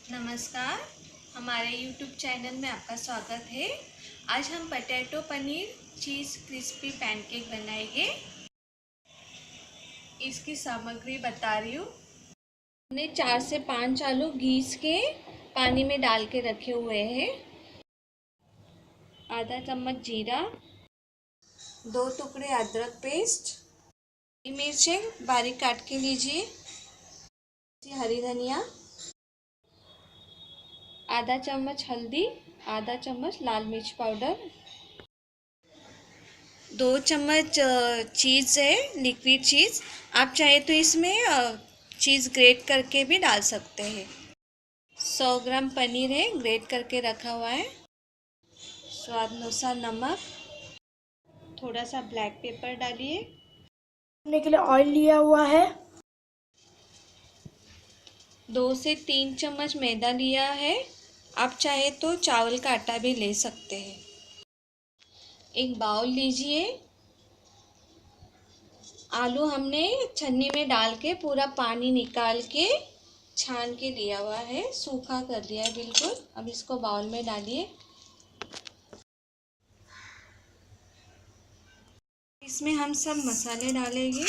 नमस्कार, हमारे YouTube channel में आपका स्वागत है। आज हम पोटैटो पनीर चीज़ क्रिस्पी पैनकेक बनाएंगे। इसकी सामग्री बता रही हूँ। हमने 4 से 5 आलू घिस के पानी में डाल के रखे हुए हैं। आधा चम्मच जीरा, 2 टुकड़े अदरक पेस्ट, मिर्चें बारीक काट के लीजिए, हरी धनिया, आधा चम्मच हल्दी, आधा चम्मच लाल मिर्च पाउडर, 2 चम्मच चीज़ है, लिक्विड चीज़। आप चाहे तो इसमें चीज़ ग्रेट करके भी डाल सकते हैं। 100 ग्राम पनीर है, ग्रेट करके रखा हुआ है। स्वाद अनुसार नमक, थोड़ा सा ब्लैक पेपर डालिए। करने के लिए ऑयल लिया हुआ है। 2 से 3 चम्मच मैदा लिया है। आप चाहे तो चावल का आटा भी ले सकते हैं। एक बाउल लीजिए। आलू हमने छन्नी में डाल के पूरा पानी निकाल के छान के लिया हुआ है, सूखा कर दिया है बिल्कुल। अब इसको बाउल में डालिए। इसमें हम सब मसाले डालेंगे।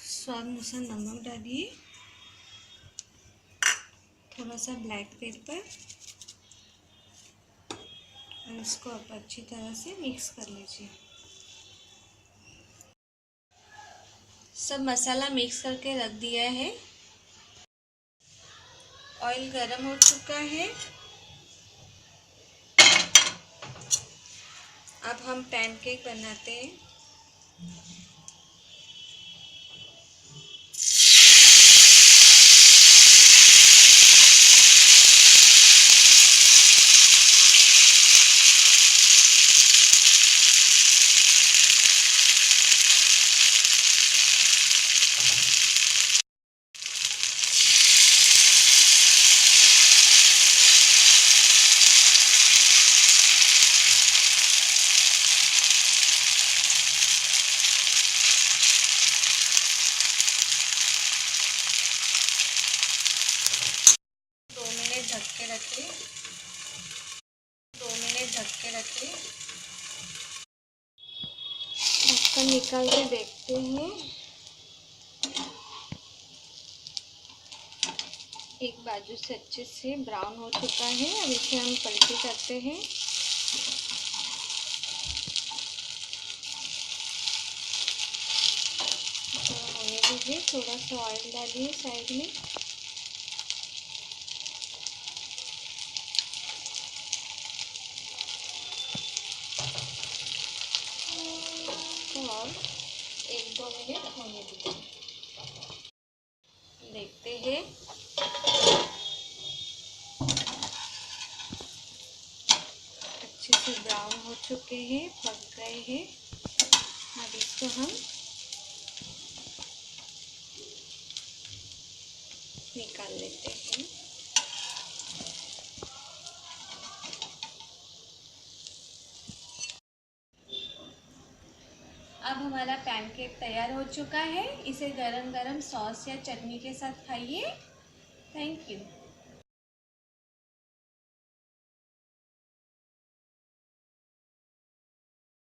स्वाद अनुसार नमक डालिए, थोड़ा सा ब्लैक पेपर, और इसको आप अच्छी तरह से मिक्स कर लीजिए। सब मसाला मिक्स करके रख दिया है। ऑयल गरम हो चुका है। अब हम पैनकेक बनाते हैं। ढक के रखिए। 2 मिनट ढक के रखिए। ढक्कन निकाल के देखते हैं। एक बाजू से अच्छे से ब्राउन हो चुका है। अब इसे हम पलटी करते हैं। होने दीजिए। थोड़ा सा ऑयल डालिए साइड में। और 1-2 मिनट होने दीजिए। देखते हैं। अच्छे से ब्राउन हो चुके हैं, पक गए हैं। अब इसको हम निकाल लेते हैं। अब हमारा पैनकेक तैयार हो चुका है। इसे गरम गरम सॉस या चटनी के साथ खाइए। Thank you.